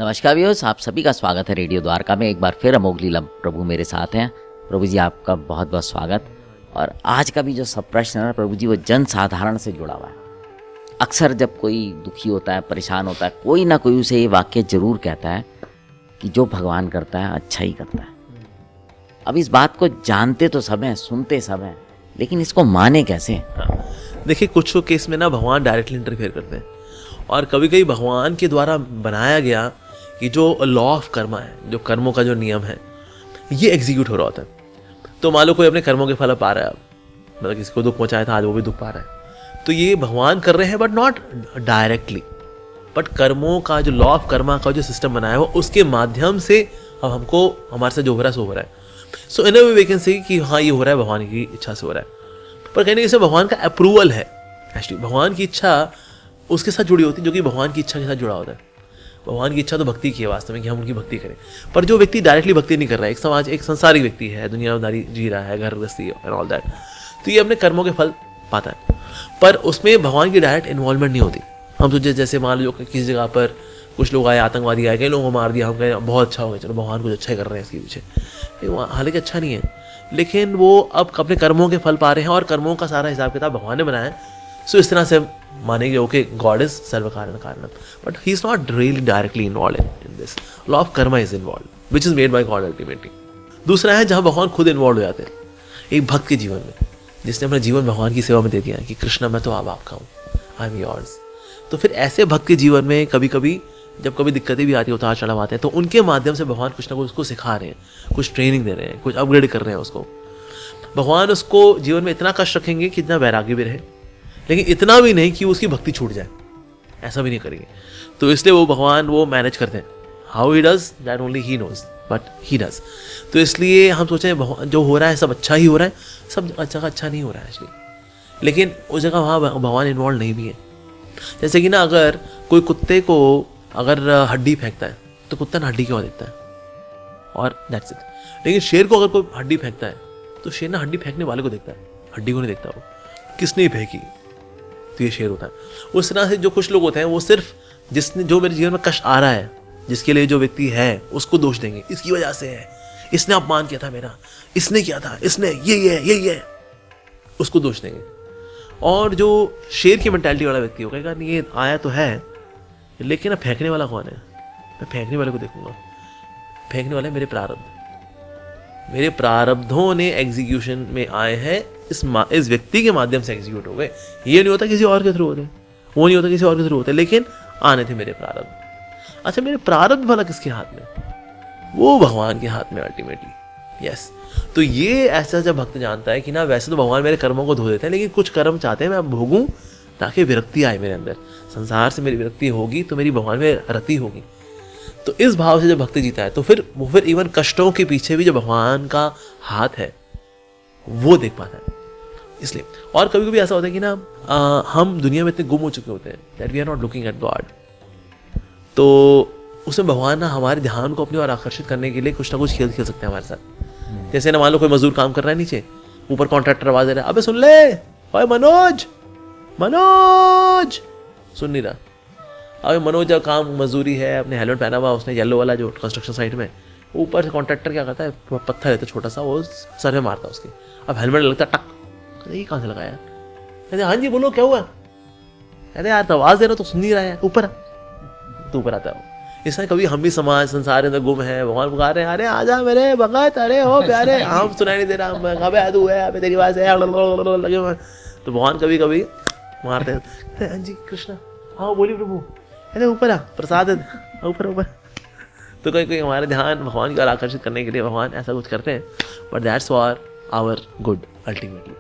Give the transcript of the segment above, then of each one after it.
नमस्कार व्यूअर्स, आप सभी का स्वागत है रेडियो द्वारका में। एक बार फिर अमोघ लीला प्रभु मेरे साथ हैं। प्रभु जी आपका बहुत बहुत स्वागत। और आज का भी जो सब प्रश्न है ना प्रभु जी, वो जन साधारण से जुड़ा हुआ है। अक्सर जब कोई दुखी होता है, परेशान होता है, कोई ना कोई उसे ये वाक्य जरूर कहता है कि जो भगवान करता है अच्छा ही करता है। अब इस बात को जानते तो सब हैं, सुनते सब हैं, लेकिन इसको माने कैसे? देखिए, कुछ केस में ना भगवान डायरेक्टली इंटरफेयर करते हैं, और कभी कभी भगवान के द्वारा बनाया गया कि जो लॉ ऑफ कर्मा है, जो कर्मों का जो नियम है, ये एग्जीक्यूट हो रहा होता है। तो मान लो कोई अपने कर्मों के फल पा रहा है, मतलब किसी को दुख पहुंचाया था, आज वो भी दुख पा रहा है, तो ये भगवान कर रहे हैं, बट नॉट डायरेक्टली। बट कर्मों का जो लॉ ऑफ कर्मा का जो सिस्टम बनाया हुआ, उसके माध्यम से अब हमको हमारे साथ जो हो रहा है सो हो रहा है। सो इन अ वे वी कैन से कि हाँ, ये हो रहा है भगवान की इच्छा से हो रहा है, पर कहने से भगवान का अप्रूवल है। एक्चुअली भगवान की इच्छा उसके साथ जुड़ी होती है जो कि भगवान की इच्छा के साथ जुड़ा होता है। भगवान की इच्छा तो भक्ति की है वास्तव में, कि हम उनकी भक्ति करें। पर जो व्यक्ति डायरेक्टली भक्ति नहीं कर रहा है, एक संसारिक व्यक्ति है, दुनियादारी जी रहा है, घर गृहस्थी एंड ऑल दैट, तो ये अपने कर्मों के फल पाता है, पर उसमें भगवान की डायरेक्ट इन्वॉल्वमेंट नहीं होती। हम सोचे जैसे मान लो किसी जगह पर कुछ लोग आए, आतंकवादी आए, कई लोगों को मार दिया, हम कहें बहुत अच्छा हो गया, चलो भगवान कुछ अच्छा ही कर रहे हैं इसके पीछे। हालांकि अच्छा नहीं है, लेकिन वो अब अपने कर्मों के फल पा रहे हैं, और कर्मों का सारा हिसाब किताब भगवान ने बनाया है। सो इस तरह से मानेंगे ओके, गॉड इज सर्व कारण कारणम, but he is not really directly involve in this. Law of Karma is involve, which is made by God ultimately. दूसरा है जहां भगवान खुद इन्वॉल्व हो जाते हैं एक भक्त के जीवन में, जिसने अपना जीवन भगवान की सेवा में दे दिया कि कृष्णा मैं तो अब आपका हूँ, आई एम योर्स। तो फिर ऐसे भक्त के जीवन में कभी कभी जब कभी दिक्कतें भी आती है, उतार चढ़ाव आते हैं, तो उनके माध्यम से भगवान कुछ ना कुछ उसको सिखा रहे हैं, कुछ ट्रेनिंग दे रहे हैं, कुछ अपग्रेड कर रहे हैं उसको। भगवान उसको जीवन में इतना कष्ट रखेंगे कि इतना वैराग्य भी रहे, लेकिन इतना भी नहीं कि उसकी भक्ति छूट जाए, ऐसा भी नहीं करेंगे। तो इसलिए वो भगवान वो मैनेज करते हैं। How he does that only he knows, but he does. तो इसलिए हम सोचें जो हो रहा है सब अच्छा ही हो रहा है, सब अच्छा नहीं हो रहा है एक्चुअली, लेकिन उस जगह वहाँ भगवान इन्वॉल्व नहीं भी है। जैसे कि ना, अगर कोई कुत्ते को अगर हड्डी फेंकता है तो कुत्ता ना हड्डी क्यों देखता है, और दैट्स इट। लेकिन शेर को अगर कोई हड्डी फेंकता है तो शेर ना हड्डी फेंकने वाले को देखता है, हड्डी को नहीं देखता वो किसने फेंकी, तो ये शेर होता है। उस तरह से जो कुछ लोग होते हैं, वो सिर्फ जिसने जो मेरे जीवन में कष्ट आ रहा है, जिसके लिए जो व्यक्ति है, उसको दोष देंगे, इसकी वजह से है, इसने अपमान किया था मेरा, इसने किया था, इसने ये उसको दोष देंगे। और जो शेर की मेंटालिटी वाला व्यक्ति होगा, कहेगा नहीं ये आया तो है, लेकिन अब फेंकने वाला कौन है, मैं फेंकने वाले को देखूंगा। फेंकने वाले मेरे प्रारब्ध, मेरे प्रारब्धों ने एग्जीक्यूशन में आए हैं, इस व्यक्ति के माध्यम से एग्जीक्यूट हो गए। ये नहीं होता किसी और के थ्रू होते, वो नहीं होता किसी और के थ्रू होते, लेकिन आने थे मेरे प्रारब्ध। अच्छा, मेरे प्रारब्ध भला किसके हाथ में? वो भगवान के हाथ में अल्टीमेटली। यस। तो ये ऐसा जब भक्त जानता है कि ना वैसे तो भगवान मेरे कर्मों को धो देते हैं, लेकिन कुछ कर्म चाहते हैं मैं भोगूं ताकि विरक्ति आए मेरे अंदर, संसार से मेरी विरक्ति होगी तो मेरी भगवान में रति होगी। तो इस भाव से जब भक्त जीता है, तो फिर इवन कष्टों के पीछे भी जो भगवान का हाथ है वो देख पाता है। इसलिए और कभी कभी ऐसा होता है कि ना हम दुनिया में इतने गुम हो चुके होते हैं that we are not looking at God, तो उसमें भगवान ना हमारे ध्यान को अपनी ओर आकर्षित करने के लिए कुछ ना कुछ खेल खेल सकते हैं हमारे साथ। जैसे ना मान लो कोई मजदूर काम कर रहा है नीचे, ऊपर कॉन्ट्रैक्टर आवाज दे रहा है, अबे सुन ले, ओए मनोज मनोज, सुन नहीं रहा। अबे मनोज जब काम मजदूरी है, अपने हेलमेट पहना हुआ, उसने येलो वाला जो कंस्ट्रक्शन साइट में, ऊपर से कॉन्ट्रैक्टर क्या करता है, पत्थर रहता है छोटा सा, वो सर में मारता है उसके। अब हेलमेट लगता है, टक, ये कहाँ से लगाया? कहते हाँ जी बोलो क्या हुआ? कहते यार तो आवाज दे रहा तो सुन नहीं रहा है, ऊपर तो ऊपर आता है। इसलिए कभी हम भी समाज संसार में गुम है, भगवान पुकार रहे हैं, अरे आजा मेरे भगत, अरे हो प्यारे, हम सुनाई नहीं दे रहा, अबे तू है, अबे तेरी आवाज है लगे हुए। तो भगवान कभी कभी मारते हैं, हाँ जी कृष्णा, हाँ बोली प्रभु, अरे ऊपर आ, प्रसाद है ऊपर ऊपर। तो कोई हमारे ध्यान भगवान की ओर आकर्षित करने के लिए भगवान ऐसा कुछ करते हैं, but that's for our good ultimately.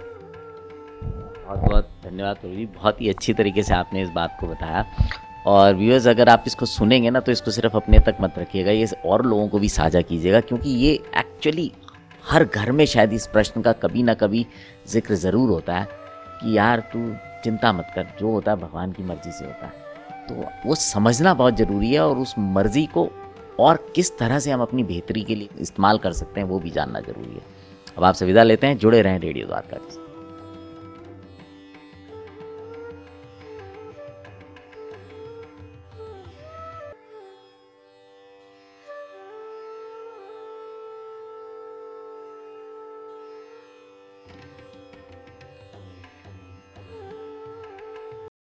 बहुत बहुत धन्यवाद प्रभु जी, बहुत ही अच्छी तरीके से आपने इस बात को बताया। और व्यूअर्स, अगर आप इसको सुनेंगे ना तो इसको सिर्फ अपने तक मत रखिएगा, ये और लोगों को भी साझा कीजिएगा, क्योंकि ये एक्चुअली हर घर में शायद इस प्रश्न का कभी ना कभी जिक्र ज़रूर होता है कि यार तू चिंता मत कर, जो होता है भगवान की मर्जी से होता है। तो वो समझना बहुत ज़रूरी है, और उस मर्जी को और किस तरह से हम अपनी बेहतरी के लिए इस्तेमाल कर सकते हैं वो भी जानना ज़रूरी है। अब आपसे विदा लेते हैं, जुड़े रहें रेडियो द्वारका।